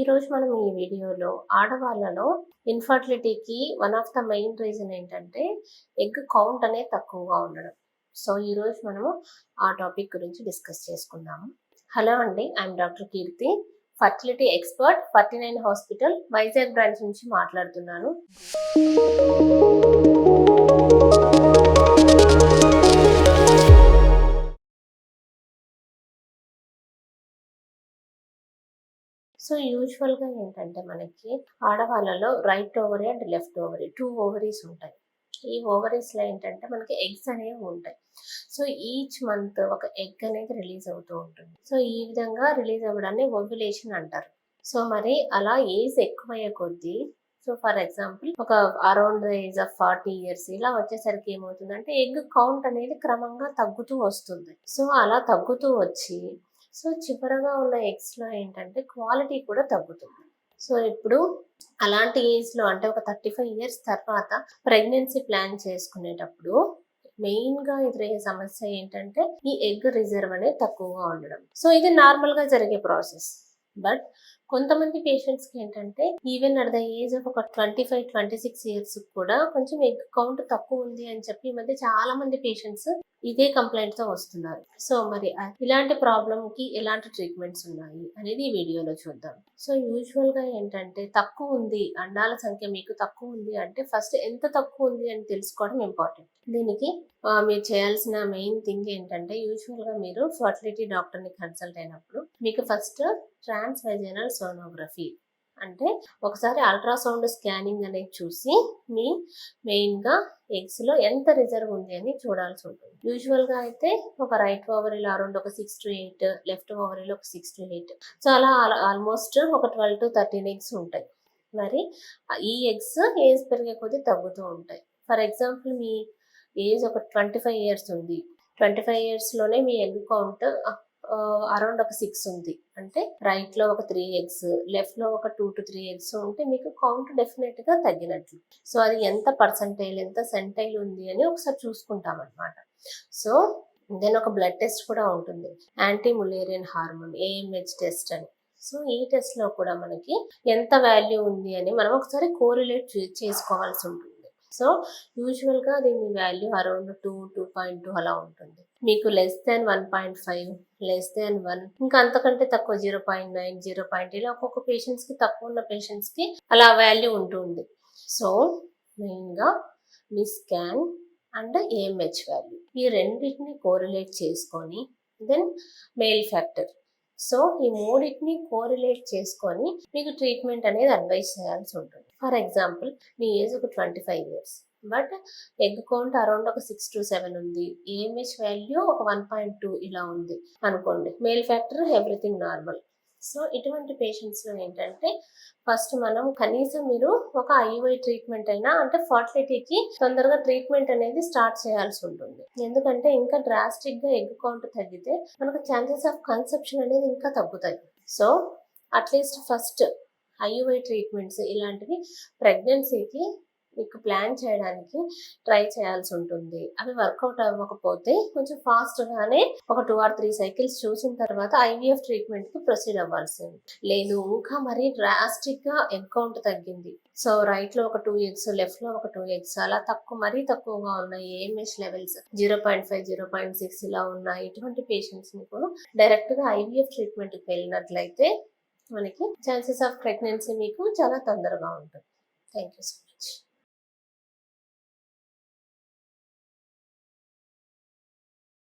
ఈరోజు మనం ఈ వీడియోలో ఆడవాళ్ళలో ఇన్ఫర్టిలిటీకి one of the main reason ఏంటంటే ఎగ్ కౌంట్ అనేది తక్కువగా ఉండడం. సో ఈరోజు మనము ఆ టాపిక్ గురించి డిస్కస్ చేసుకుందాము. హలో అండి, I'm doctor Keerthi, fertility expert, 49 hospital Vizag branch నుంచి మాట్లాడుతున్నాను. సో యూజువల్గా ఏంటంటే మనకి ఆడవాళ్ళలో right ovary and left ovary 2 ovaries ఉంటాయి. ఈ ఓవరీస్లో ఏంటంటే మనకి ఎగ్స్ అనేవి ఉంటాయి. సో ఈచ్ మంత్ ఒక ఎగ్ అనేది రిలీజ్ అవుతూ ఉంటుంది. సో ఈ విధంగా రిలీజ్ అవ్వడాన్ని ఓవ్యులేషన్ అంటారు. సో మరి అలా ఏజ్ ఎక్కువయ్యే కొద్దీ, సో ఫర్ ఎగ్జాంపుల్ ఒక around the age of 40 years ఇలా వచ్చేసరికి ఏమవుతుందంటే ఎగ్ కౌంట్ అనేది క్రమంగా తగ్గుతూ వస్తుంది. సో అలా తగ్గుతూ వచ్చి సో చివరగా ఉన్న ఎగ్స్లో ఏంటంటే క్వాలిటీ కూడా తగ్గుతుంది. సో ఇప్పుడు అలాంటి ఏజ్లో అంటే ఒక 35 ఇయర్స్ తర్వాత ప్రెగ్నెన్సీ ప్లాన్ చేసుకునేటప్పుడు మెయిన్గా ఎదురయ్యే సమస్య ఏంటంటే ఈ ఎగ్ రిజర్వ్ అనేది తక్కువగా ఉండడం. సో ఇది నార్మల్గా జరిగే ప్రాసెస్. బట్ కొంతమంది పేషెంట్స్కి ఏంటంటే even at the age of ఒక 25-26 ఇయర్స్ కూడా కొంచెం ఎగ్ కౌంట్ తక్కువ ఉంది అని చెప్పి ఈ మధ్య చాలా మంది పేషెంట్స్ ఇదే కంప్లైంట్ తో వస్తున్నారు. సో మరి ఇలాంటి ప్రాబ్లమ్ కి ఎలాంటి ట్రీట్మెంట్స్ ఉన్నాయి అనేది ఈ వీడియోలో చూద్దాం. సో యూజువల్ గా ఏంటంటే తక్కువ ఉంది, అండాల సంఖ్య మీకు తక్కువ ఉంది అంటే ఫస్ట్ ఎంత తక్కువ ఉంది అని తెలుసుకోవడం ఇంపార్టెంట్. దీనికి మీరు చేయాల్సిన మెయిన్ థింగ్ ఏంటంటే యూజువల్ గా మీరు ఫర్టిలిటీ డాక్టర్ ని కన్సల్ట్ అయినప్పుడు మీకు ఫస్ట్ ట్రాన్స్వెజైనల్ సోనోగ్రఫీ అంటే ఒకసారి అల్ట్రాసౌండ్ స్కానింగ్ అనేది చూసి మీ మెయిన్గా ఎగ్స్లో ఎంత రిజర్వ్ ఉంది అని చూడాల్సి ఉంటుంది. యూజువల్గా అయితే ఒక రైట్ ఓవరీలో అరౌండ్ ఒక 6 to 8, లెఫ్ట్ ఓవరీలో ఒక 6 to 8, సో అలా ఆల్మోస్ట్ ఒక 12 to 13 ఎగ్స్ ఉంటాయి. మరి ఈ ఎగ్స్ ఏజ్ పెరిగే కొద్దీ తగ్గుతూ ఉంటాయి. ఫర్ ఎగ్జాంపుల్ మీ ఏజ్ ఒక 25 ఇయర్స్ ఉంది, 25 ఇయర్స్లోనే మీ ఎగ్ కౌంట్ అరౌండ్ ఒక 6 ఉంది అంటే రైట్ లో ఒక 3 ఎగ్స్, లెఫ్ట్ లో ఒక 2 to 3 ఎగ్స్ ఉంటే మీకు కౌంట్ డెఫినెట్ గా తగ్గినట్లు. సో అది ఎంత పర్సంటైల్, ఎంత సెంటైల్ ఉంది అని ఒకసారి చూసుకుంటాం అనమాట. సో దెన్ ఒక బ్లడ్ టెస్ట్ కూడా ఉంటుంది, anti Mullerian hormone AMH test అని. సో ఈ టెస్ట్ లో కూడా మనకి ఎంత వాల్యూ ఉంది అని మనం ఒకసారి కోరిలేట్ చేసుకోవాల్సి ఉంటుంది. సో యూజువల్గా దీని వాల్యూ అరౌండ్ 2.2 అలా ఉంటుంది. మీకు లెస్ దాన్ 1.5, లెస్ దాన్ 1, ఇంకా అంతకంటే తక్కువ 0.9, 0. ఇలా ఒక్కొక్క పేషెంట్స్కి తక్కువ ఉన్న పేషెంట్స్కి అలా వాల్యూ ఉంటుంది. సో మెయిన్గా మీ స్కాన్ అండ్ AMH వాల్యూ ఈ రెండింటిని కోరిలేట్ చేసుకొని దెన్ మెయిల్ ఫ్యాక్టర్, సో ఈ మూడింటిని కోరిలేట్ చేసుకొని మీకు ట్రీట్మెంట్ అనేది అడ్వైస్ చేయాల్సి ఉంటుంది. ఫర్ ఎగ్జాంపుల్ మీ ఏజ్ ఒక 25 years but egg count around ఒక 6 to 7 ఉంది, AMH వాల్యూ ఒక 1.2 ఇలా ఉంది అనుకోండి, mail factor everything normal. So ఇటువంటి పేషెంట్స్లో ఏంటంటే ఫస్ట్ మనం కనీసం మీరు ఒక IUI ట్రీట్మెంట్ అయినా అంటే ఫర్టిలిటీకి తొందరగా ట్రీట్మెంట్ అనేది స్టార్ట్ చేయాల్సి ఉంటుంది. ఎందుకంటే ఇంకా డ్రాస్టిక్గా ఎగ్ కౌంట్ తగ్గితే మనకు ఛాన్సెస్ ఆఫ్ కన్సెప్షన్ అనేది ఇంకా తగ్గుతాయి. So at least first IUI treatments ఇలాంటివి ప్రెగ్నెన్సీకి మీకు ప్లాన్ చేయడానికి ట్రై చేయాల్సి ఉంటుంది. అవి వర్కౌట్ అవ్వకపోతే కొంచెం ఫాస్ట్గానే ఒక 2 or 3 సైకిల్స్ చూసిన తర్వాత IVF ట్రీట్మెంట్కి ప్రొసీడ్ అవ్వాల్సింది. లేదు ఇంకా మరీ డ్రాస్టిక్గా ఎగ్ కౌంట్ తగ్గింది, సో రైట్లో ఒక 2 ఎగ్స్, లెఫ్ట్లో ఒక 2 ఎగ్స్ అలా మరీ తక్కువగా ఉన్నాయి, AMH లెవెల్స్ 0.5, 0.6 ఇలా ఉన్నాయి, ఇటువంటి పేషెంట్స్ని కూడా డైరెక్ట్గా IVF ట్రీట్మెంట్కి వెళ్ళినట్లయితే మనకి ఛాన్సెస్ ఆఫ్ ప్రెగ్నెన్సీ మీకు చాలా తొందరగా ఉంటుంది. Thank you so much.